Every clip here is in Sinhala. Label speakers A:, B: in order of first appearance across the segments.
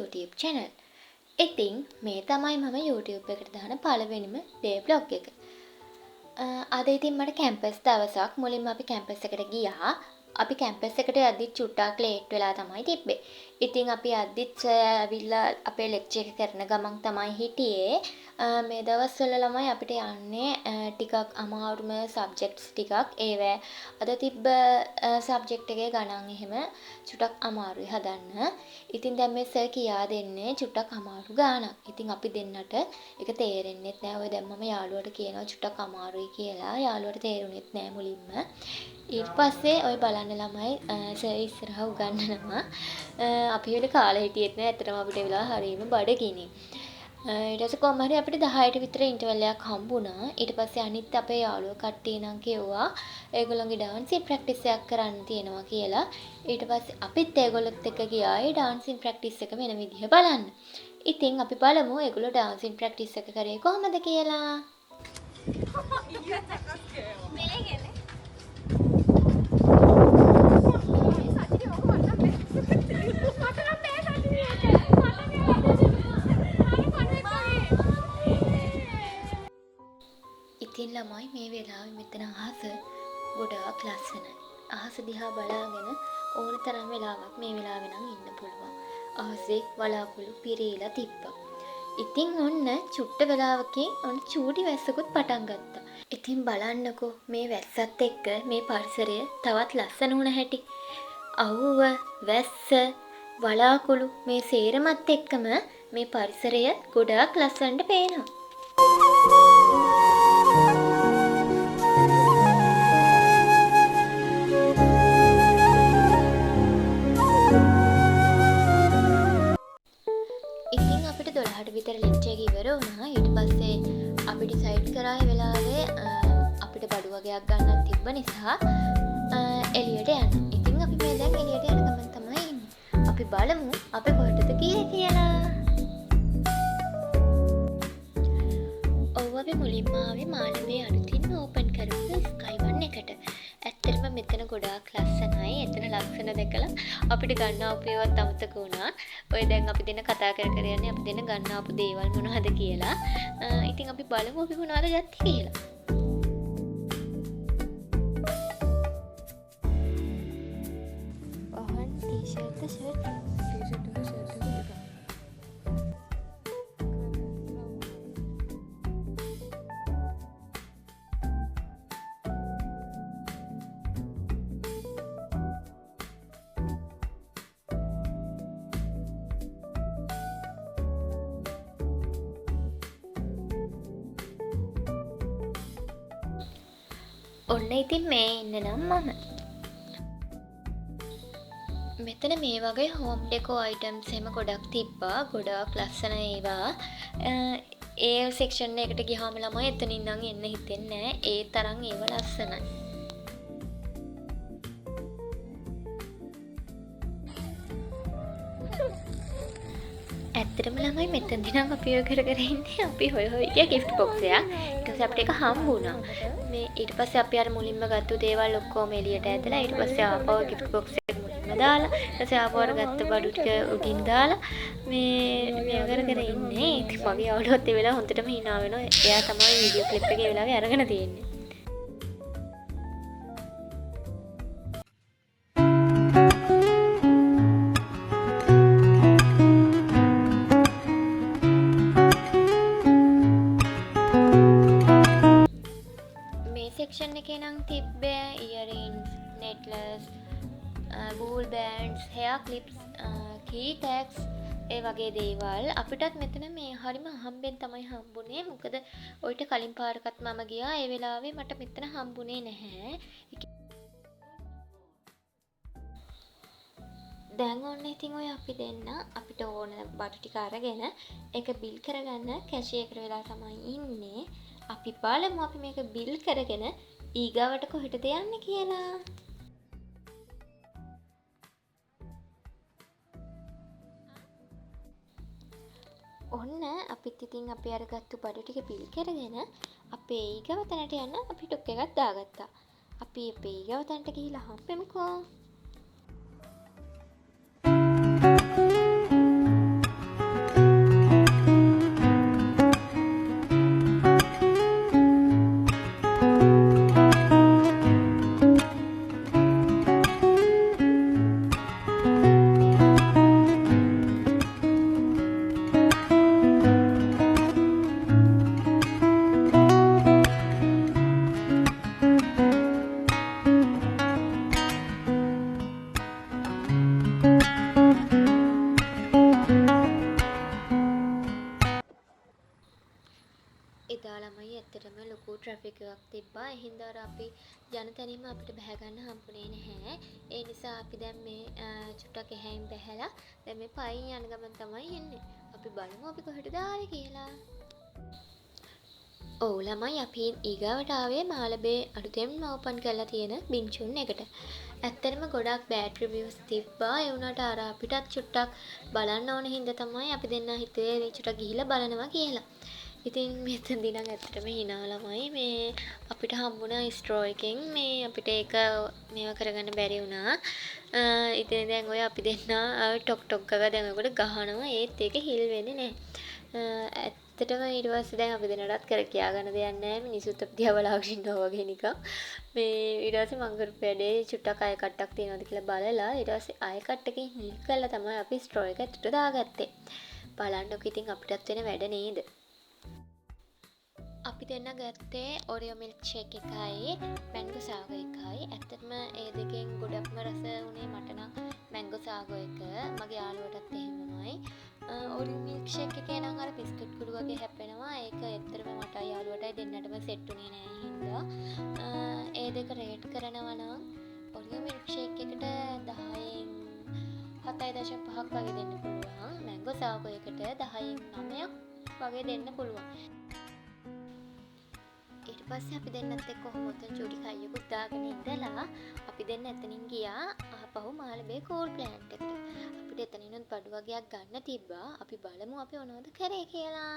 A: YouTube channel. ඉතින් මේ තමයි මම YouTube එකට දාන පළවෙනිම day vlog එක. අද ඉතින් මට කැම්පස් දවසක් මුලින්ම අපි කැම්පස් එකට ගියා. අපි කැම්පස් එකට යද්දි චුට්ටක් ලේට් වෙලා තමයි තිබ්බේ. ඉතින් අපි අද්දිත් ඇවිල්ලා අපේ ලෙක්චර් එක කරන ගමන් තමයි හිටියේ. මේ දවස්වල ළමයි අපිට යන්නේ ටිකක් අමාරුම සබ්ජෙක්ට්ස් ටිකක්. ඒවැ අද තිබ්බ සබ්ජෙක්ට් එකේ ගණන් එහෙම චුට්ටක් අමාරුයි හදන්න. ඉතින් දැන් මේ සර් කියා දෙන්නේ චුට්ටක් අමාරු ගානක්. ඉතින් අපි දෙන්නට ඒක තේරෙන්නෙත් නෑ. ඔය දැන් මම යාළුවට කියනවා චුට්ටක් අමාරුයි කියලා. යාළුවට තේරුණෙත් නෑ මුලින්ම. ඊට පස්සේ ඔය බලන්න ළමයි සර් ඉස්සරහා උගන්වනවා. අපි වෙලේ කාලේ හිටියෙත් නෑ. ඇත්තටම අපිට වෙලා හරීම බඩගිනි. ඊට පස්සේ කොහොම හරි අපිට 10ට විතර ඉන්ටර්වල් එකක් හම්බුණා. ඊට පස්සේ අනිත් අපේ යාළුවෝ කට්ටිය නම් කිව්වා ඒගොල්ලන්ගේ ඩාන්සින් ප්‍රැක්ටිස් එකක් කරන්න තියෙනවා කියලා. ඊට පස්සේ අපිත් ඒගොල්ලොත් එක්ක ගියා ඒ ඩාන්සින් ප්‍රැක්ටිස් එක වෙන විදිහ බලන්න. ඉතින් අපි බලමු ඒගොල්ලෝ ඩාන්සින් ප්‍රැක්ටිස් එක කරේ කොහොමද කියලා. ඉතින් ළමයි මේ වෙලාවේ මෙතන අහස ගොඩාක් ලස්සනයි. අහස දිහා බලාගෙන ඕන තරම් වෙලාවක් මේ වෙලාවේ නම් ඉන්න පුළුවන්. අහසේ වලාකුළු පිරීලා තිබ්බා. ඉතින් ඔන්න චුට්ට වෙලාවකින් ඔන්න චූටි වැස්සකුත් පටන් ගත්තා. ඉතින් බලන්නකෝ මේ වැස්සත් එක්ක මේ පරිසරය තවත් ලස්සන වුණ හැටි. අවුව, වැස්ස, වලාකුළු මේ සේරමත් එක්කම මේ පරිසරය ගොඩාක් ලස්සනට පේනවා. විතර ලෙක්චර් එක ඉවර වුණා. ඊට පස්සේ අපිට ඩිසයිඩ් කරා ඒ වෙලාවේ අපිට බඩු වගේක් ගන්නත් තිබ්බ නිසා එළියට යන්න. ඉතින් අපි මේ දැන් එළියට යන ගමන් තමයි ඉන්නේ. අපි බලමු අපි කොහෙටද ගියේ කියලා. ඔව් අපි මුලින්ම ආවේ මානවයේ අලුතින්ම ඕපන් කරපු ස්කයි1 එකට. ඇත්තටම මෙතන ගොඩාක් ලස්සනයි. එතන ලස්සන දැකලා අපිට ගන්න ආපු ඒවත් අමතක වුණා. ඔය දැන් අපි දෙන්න කතා කර යන්නේ අපි දෙන්න ගන්න ආපු දේවල් මොනවද කියලා. ඉතින් අපි බලමු අපි මොනවද ගත්තේ කියලා. ඔහන් ටී-ෂර්ට් ෂර්ට් ඔන්න ඉතින් මේ ඉන්න නම් මම. මෙතන මේ වගේ හෝම් ඩෙකෝ අයිටම්ස් එහෙම ගොඩක් තිබ්බා. ගොඩාක් ලස්සන ඒවා. ඒ සෙක්ෂන් එකට ගියාම ළමයි එතනින් නම් එන්න හිතෙන්නේ නැහැ. ඒ තරම් ඒව ලස්සනයි. ඇත්තටම ළමයි මෙතනදී නම් අපි ඔය කර ඉන්නේ අපි හොය ගියා gift box එක. ඊට පස්සේ අපිට ඒක හම්බ වුණා. මේ ඊට පස්සේ අපි අර මුලින්ම ගත්ත දේවල් ඔක්කොම එළියට ඇදලා ඊට පස්සේ ආපහු gift box එක මුලින්ම දාලා ඊට පස්සේ ආපහු අර ගත්ත බඩු ටික උඩින් දාලා මේ කර ඉන්නේ. ඉතින් මගේ යාළුවත් ඒ වෙලාව හොඳටම hina වෙනවා. එයා තමයි වීඩියෝ ක්ලිප් එකේ වෙලාවේ අරගෙන තියෙන්නේ. සෙක්ෂන් එකේ නම් තිබ්බේ earrings, necklace, wool bands, hair clips, key tags ඒ වගේ දේවල්. අපිටත් මෙතන මේ හරිම අහම්බෙන් තමයි හම්බුනේ. මොකද ඔයිට කලින් පාරකත් මම ගියා. ඒ වෙලාවේ මට මෙතන හම්බුනේ නැහැ. දැන් ඔන්න ඉතින් ඔය අපි දෙන්න අපිට ඕන බඩු ටික අරගෙන ඒක බිල් කරගන්න කැෂියර් එකට වෙලා තමයි ඉන්නේ. අපි බලමු අපි මේක බිල් කරගෙන ඊගාවට කොහෙටද යන්නේ කියලා. ඔන්න අපිත් ඉතින් අපි අරගත්තු බඩු ටික බිල් කරගෙන අපේ ඊගාව තැනට යන්න අපි ටොක් එකක් දාගත්තා. අපි අපේ ඊගාව තැනට ගිහිල්ලා හම්බෙමුකෝ. එදා ළමයි ඇත්තටම ලොකු ට්‍රැෆික් එකක් තිබ්බා. ඒ හින්දා අර අපි යන තැනින්ම අපිට බැහැ ගන්න හම්බුනේ නැහැ. ඒ නිසා අපි දැන් මේ චුට්ටක් එහායින් බැහැලා දැන් මේ පයින් යන ගමන් තමයි එන්නේ. අපි බලමු අපි කොහෙටද ආවේ කියලා. ඔව් ළමයි අපි ඊගාවට ආවේ මාළඹේ අලුතෙන්ම ඕපන් කරලා තියෙන බින්චුන් එකට. ඇත්තටම ගොඩක් බෑඩ් රිවිව්ස් තිබ්බා. ඒ වුණාට අර අපිටත් චුට්ටක් බලන්න ඕන හින්දා තමයි අපි දෙන්න හිතුවේ මේ චුට්ටක් ගිහිල්ලා බලනවා කියලා. ඉතින් මෙතනදී නම් ඇත්තටම hina ළමයි මේ අපිට හම්බුණා ස්ට්‍රෝ එකෙන් මේ අපිට ඒක මේව කරගන්න බැරි වුණා. ඉතින් දැන් ඔය අපි දෙන්න ටොක් ටොක් ගාලා දැන් ඔකට ගහනවා ඒත් ඒක හිල් වෙන්නේ නැහැ. ඇත්තටම ඊට පස්සේ දැන් අපි දෙන්නටත් කර කියා ගන්න දෙයක් නැහැ. මිනිස්සුත් අපි දිහා බලාගෙන ඉන්නවා වගේ නිකන්. මේ ඊට පස්සේ මං කරපු වැඩේ චුට්ටක් අය කට්ටක් තියනවාද කියලා බලලා ඊට පස්සේ අය කට්ටකින් හිල් කරලා තමයි අපි ස්ට්‍රෝ එක ඇතුලට දාගත්තේ. බලන්නකො ඉතින් අපිටත් වෙන වැඩ නේද? අපි දෙන්න ගත්තේ ඔරියෝ මිල්ක් ෂේක් එකයි මැංගෝ සාගෝ එකයි. ඇත්තටම ඒ දෙකෙන් ගොඩක්ම රස වුණේ මට නම් මැංගෝ සාගෝ එක. මගේ යාළුවටත් එහෙමමයි. ඔරියෝ මිල්ක් ෂේක් එකේ නම් අර බිස්කට් කුඩු වගේ හැපෙනවා. ඒක ඇත්තටම මට යාළුවටයි දෙන්නටම සෙට් උනේ නෑ හින්දා. ඒ දෙක රේට් කරනවා නම් ඔරියෝ මිල්ක් ෂේක් එකට 10න් 7.5ක් වගේ දෙන්න පුළුවන්. මැංගෝ සාගෝ එකට 10න් 9ක් වගේ දෙන්න පුළුවන්. ඊට පස්සේ අපි දෙන්නත් එක්ක කොහොම උතන චූටි කයියකුත් දාගෙන ඉඳලා අපි දෙන්න එතනින් ගියා ආපහු මාළඹේ කූල් ප්ලෑන්ට් එකට. අපිට එතනිනුත් බඩු වගේක් ගන්න තිබ්බා. අපි බලමු අපි මොනවද කරේ කියලා.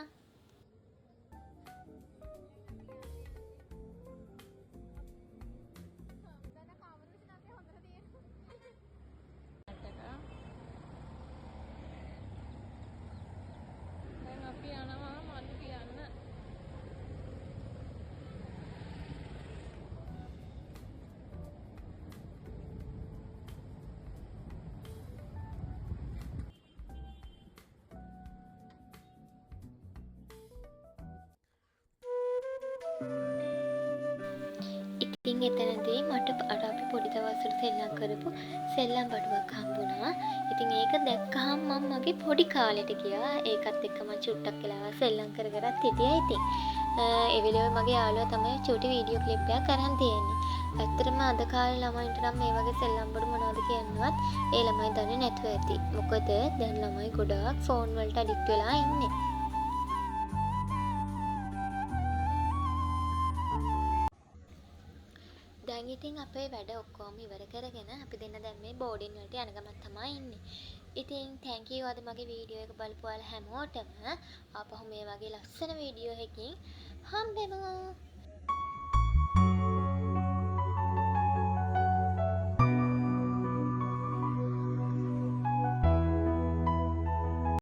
B: දැන් අපි යනවා මඩු කියන්න.
A: ඉතින් එතනදී මට අර අපි පොඩි දවස්වල සෙල්ලම් කරපු සෙල්ලම් බඩුවක් හම්බුණා. ඉතින් ඒක දැක්කහම මම මගේ පොඩි කාලෙට ගියා. ඒකත් එක්ක මම චුට්ටක් වෙලාවක් සෙල්ලම් කර කරත් හිටියා ඉතින්. ඒ වෙලාවේ මගේ යාළුවා තමයි චූටි වීඩියෝ ක්ලිප් එකක් අරන් තියෙන්නේ. ඇත්තටම අද කාලේ ළමයින්ට නම් මේ වගේ සෙල්ලම් බඩු මොනවද කියන්නවත් ඒ ළමයි දන්නේ නැතුව ඇති. මොකද දැන් ළමයි ගොඩාක් ෆෝන් වලට ඇඩික්ට් වෙලා ඉන්නේ. දැන් ඉතින් අපේ වැඩ ඔක්කොම ඉවර කරගෙන අපි දෙන්න දැන් මේ බෝඩින් වලට යන ගමන් තමයි ඉන්නේ. ඉතින් thank you අද මගේ වීඩියෝ එක බලපු ඔයාලා හැමෝටම. ආපහු මේ වගේ ලස්සන වීඩියෝ එකකින් හම්බෙමු.